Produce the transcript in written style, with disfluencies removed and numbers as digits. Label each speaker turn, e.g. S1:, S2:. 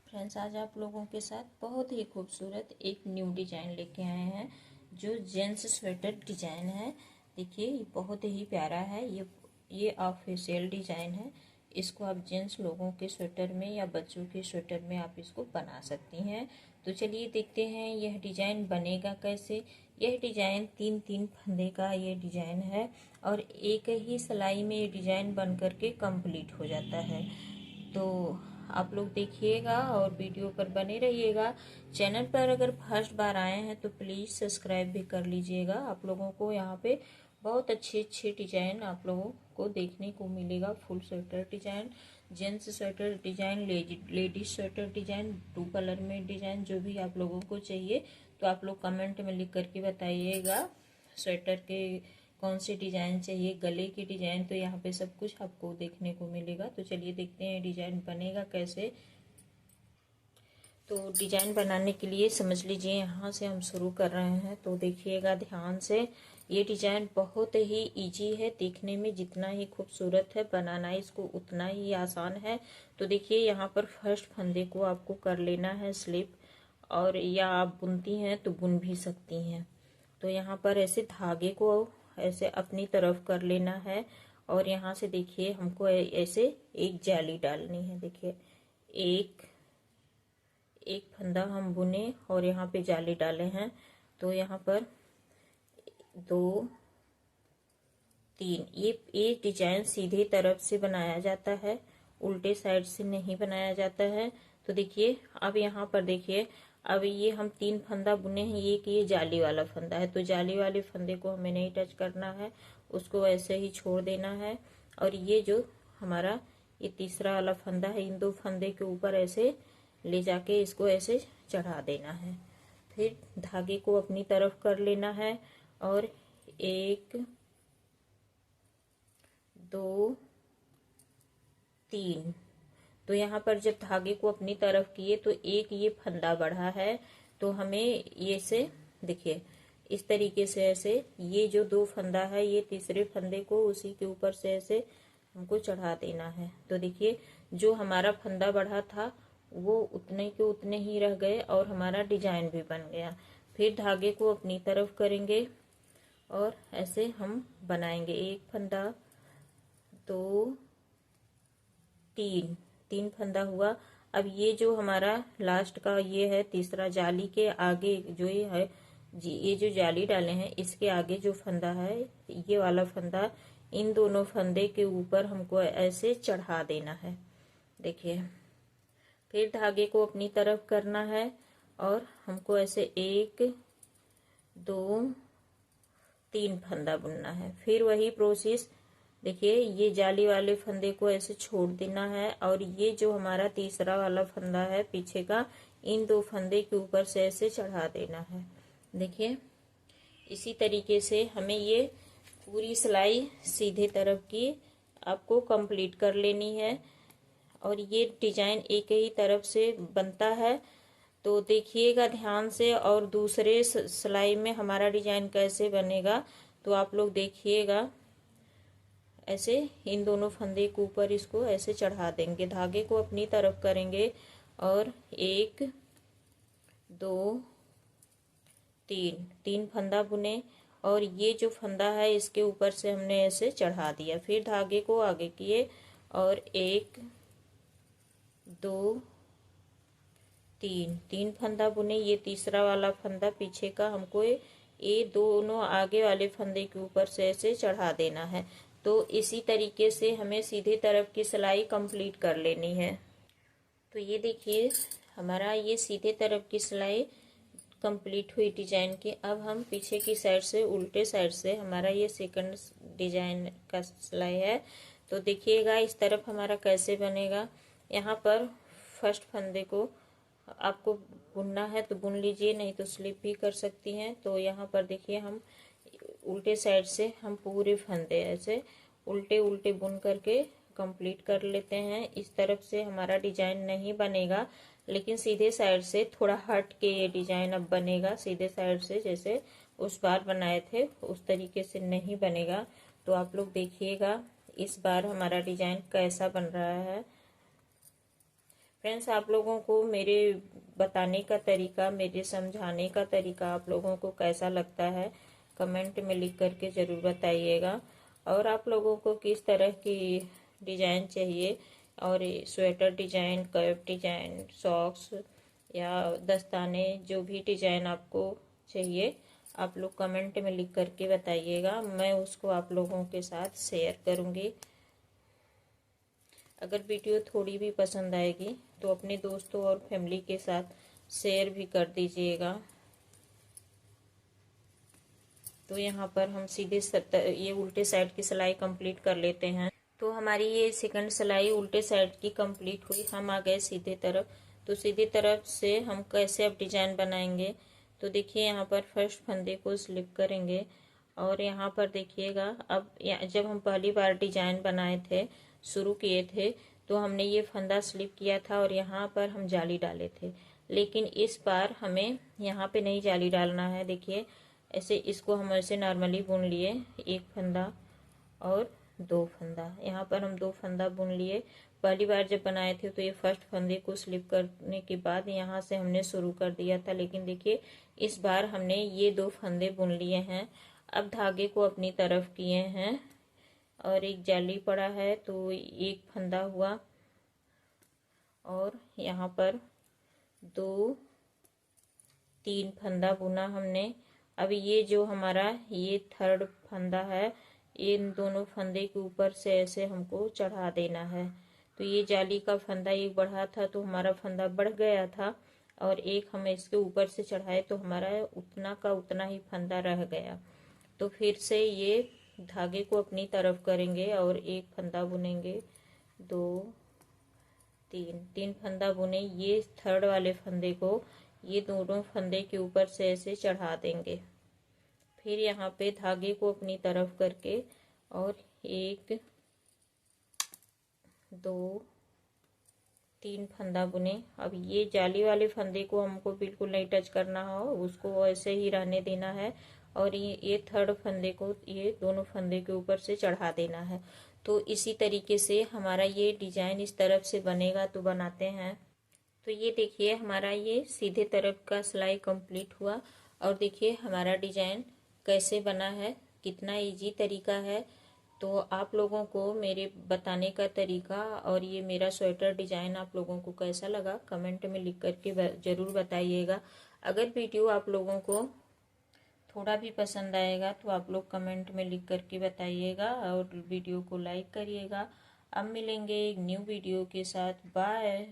S1: Friends, आज आप लोगों के साथ बहुत ही खूबसूरत एक न्यू डिजाइन लेके आए हैं जो जेंट्स स्वेटर डिजाइन है। देखिए, ये बहुत ही प्यारा है। ये ऑफिशियल डिजाइन है। इसको आप जेंट्स लोगों के स्वेटर में या बच्चों के स्वेटर में आप इसको बना सकती हैं। तो चलिए देखते हैं यह डिजाइन बनेगा कैसे। यह डिजाइन तीन तीन फंदे का ये डिजाइन है और एक ही सिलाई में ये डिजाइन बन करके कंप्लीट हो जाता है। तो आप लोग देखिएगा और वीडियो पर बने रहिएगा। चैनल पर अगर फर्स्ट बार आए हैं तो प्लीज़ सब्सक्राइब भी कर लीजिएगा। आप लोगों को यहाँ पे बहुत अच्छे अच्छे डिजाइन आप लोगों को देखने को मिलेगा। Full sweater design, gents sweater design, ladies sweater design, 2 colour में डिजाइन, जो भी आप लोगों को चाहिए तो आप लोग कमेंट में लिख करके बताइएगा। स्वेटर के कौन सी डिजाइन चाहिए, गले की डिजाइन, तो यहाँ पे सब कुछ आपको देखने को मिलेगा। तो चलिए देखते हैं डिजाइन बनेगा कैसे। तो डिजाइन बनाने के लिए समझ लीजिए यहाँ से हम शुरू कर रहे हैं। तो देखिएगा ध्यान से, ये डिजाइन बहुत ही इजी है देखने में। जितना ही खूबसूरत है, बनाना इसको उतना ही आसान है। तो देखिए यहाँ पर फर्स्ट फंदे को आपको कर लेना है स्लिप, और या आप बुनती हैं तो बुन भी सकती हैं। तो यहाँ पर ऐसे धागे को ऐसे अपनी तरफ कर लेना है और यहाँ से देखिए हमको ऐसे एक जाली डालनी है। देखिए एक फंदा हम बुने और यहाँ पे जाली डाले हैं। तो यहाँ पर 2 3, ये डिजाइन सीधे तरफ से बनाया जाता है, उल्टे साइड से नहीं बनाया जाता है। तो देखिए अब यहाँ पर देखिए, अब ये हम 3 फंदा बुने हैं। ये जाली वाला फंदा है, तो जाली वाले फंदे को हमें नहीं टच करना है, उसको ऐसे ही छोड़ देना है। और ये जो हमारा ये तीसरा वाला फंदा है, इन 2 फंदे के ऊपर ऐसे ले जाके इसको ऐसे चढ़ा देना है। फिर धागे को अपनी तरफ कर लेना है और 1 2 3। तो यहाँ पर जब धागे को अपनी तरफ किए तो एक ये फंदा बढ़ा है, तो हमें ये से देखिए इस तरीके से ऐसे ये जो 2 फंदा है, ये तीसरे फंदे को उसी के ऊपर से ऐसे हमको चढ़ा देना है। तो देखिए जो हमारा फंदा बढ़ा था वो उतने के उतने ही रह गए और हमारा डिजाइन भी बन गया। फिर धागे को अपनी तरफ करेंगे और ऐसे हम बनाएंगे। 1 फंदा, 2 3 फंदा हुआ। अब ये जो हमारा लास्ट का ये है तीसरा, जाली के आगे जो ये है जी, ये जो जाली डाले हैं इसके आगे जो फंदा है, ये वाला फंदा, इन दोनों फंदे के ऊपर हमको ऐसे चढ़ा देना है। देखिए फिर धागे को अपनी तरफ करना है और हमको ऐसे 1 2 3 फंदा बुनना है। फिर वही प्रोसेस, देखिए ये जाली वाले फंदे को ऐसे छोड़ देना है और ये जो हमारा तीसरा वाला फंदा है पीछे का, इन 2 फंदे के ऊपर से ऐसे चढ़ा देना है। देखिए इसी तरीके से हमें ये पूरी सिलाई सीधे तरफ की आपको कंप्लीट कर लेनी है। और ये डिजाइन एक ही तरफ से बनता है, तो देखिएगा ध्यान से। और दूसरे सिलाई में हमारा डिजाइन कैसे बनेगा तो आप लोग देखिएगा। ऐसे इन दोनों फंदे के ऊपर इसको ऐसे चढ़ा देंगे, धागे को अपनी तरफ करेंगे और 1 2 3 फंदा बुने और ये जो फंदा है इसके ऊपर से हमने ऐसे चढ़ा दिया। फिर धागे को आगे किए और 1 2 3 फंदा बुने। ये तीसरा वाला फंदा पीछे का हमको ये दोनों आगे वाले फंदे के ऊपर से ऐसे चढ़ा देना है। तो इसी तरीके से हमें सीधे तरफ की सिलाई कंप्लीट कर लेनी है। तो ये देखिए हमारा ये सीधे तरफ की सिलाई कंप्लीट हुई डिजाइन की। अब हम पीछे की साइड से, उल्टे साइड से, हमारा ये सेकंड डिजाइन का सिलाई है। तो देखिएगा इस तरफ हमारा कैसे बनेगा। यहाँ पर फर्स्ट फंदे को आपको बुनना है तो बुन लीजिए, नहीं तो स्लिप भी कर सकती हैं। तो यहाँ पर देखिए हम उल्टे साइड से हम पूरे फंदे ऐसे उल्टे उल्टे बुन करके कंप्लीट कर लेते हैं। इस तरफ से हमारा डिजाइन नहीं बनेगा, लेकिन सीधे साइड से थोड़ा हट के ये डिजाइन अब बनेगा। सीधे साइड से जैसे उस बार बनाए थे उस तरीके से नहीं बनेगा। तो आप लोग देखिएगा इस बार हमारा डिजाइन कैसा बन रहा है। फ्रेंड्स, आप लोगों को मेरे बताने का तरीका, मेरे समझाने का तरीका आप लोगों को कैसा लगता है कमेंट में लिख करके ज़रूर बताइएगा। और आप लोगों को किस तरह की डिज़ाइन चाहिए, और sweater design, cap design, socks या दस्ताने, जो भी डिज़ाइन आपको चाहिए आप लोग कमेंट में लिख करके बताइएगा। मैं उसको आप लोगों के साथ शेयर करूँगी। अगर वीडियो थोड़ी भी पसंद आएगी तो अपने दोस्तों और फैमिली के साथ शेयर भी कर दीजिएगा। तो यहाँ पर हम सीधे ये उल्टे साइड की सिलाई कंप्लीट कर लेते हैं। तो हमारी ये सेकंड सिलाई उल्टे साइड की कंप्लीट हुई। हम आ गए सीधे तरफ। तो सीधे तरफ से हम कैसे अब डिजाइन बनाएंगे, तो देखिए यहाँ पर फर्स्ट फंदे को स्लिप करेंगे और यहाँ पर देखिएगा, अब जब हम पहली बार डिजाइन बनाए थे, शुरू किए थे, तो हमने ये फंदा स्लिप किया था और यहाँ पर हम जाली डाले थे। लेकिन इस बार हमें यहाँ पे नहीं जाली डालना है। देखिए ऐसे इसको हम ऐसे नॉर्मली बुन लिए, एक फंदा और दो फंदा। यहाँ पर हम दो फंदा बुन लिए। पहली बार जब बनाए थे तो ये फर्स्ट फंदे को स्लिप करने के बाद यहाँ से हमने शुरू कर दिया था। लेकिन देखिए इस बार हमने ये दो फंदे बुन लिए हैं। अब धागे को अपनी तरफ किए हैं और एक जाली पड़ा है तो एक फंदा हुआ और यहाँ पर दो तीन फंदा बुना हमने। अब ये जो हमारा ये थर्ड फंदा है, इन दोनों फंदे के ऊपर से ऐसे हमको चढ़ा देना है। तो ये जाली का फंदा एक बढ़ा था तो हमारा फंदा बढ़ गया था और एक हम इसके ऊपर से चढ़ाए तो हमारा उतना का उतना ही फंदा रह गया। तो फिर से ये धागे को अपनी तरफ करेंगे और एक फंदा बुनेंगे, दो तीन फंदा बुने। ये थर्ड वाले फंदे को ये दोनों फंदे के ऊपर से ऐसे चढ़ा देंगे। फिर यहाँ पे धागे को अपनी तरफ करके और एक दो तीन फंदा बुने। अब ये जाली वाले फंदे को हमको बिल्कुल नहीं टच करना हो, उसको ऐसे ही रहने देना है और ये थर्ड फंदे को ये दोनों फंदे के ऊपर से चढ़ा देना है। तो इसी तरीके से हमारा ये डिजाइन इस तरफ से बनेगा। तो बनाते हैं। तो ये देखिए हमारा ये सीधे तरफ का सिलाई कंप्लीट हुआ और देखिए हमारा डिजाइन कैसे बना है, कितना इजी तरीका है। तो आप लोगों को मेरे बताने का तरीका और ये मेरा स्वेटर डिजाइन आप लोगों को कैसा लगा कमेंट में लिख करके ज़रूर बताइएगा। अगर वीडियो आप लोगों को थोड़ा भी पसंद आएगा तो आप लोग कमेंट में लिख करके बताइएगा और वीडियो को लाइक करिएगा। अब मिलेंगे एक न्यू वीडियो के साथ। बाय।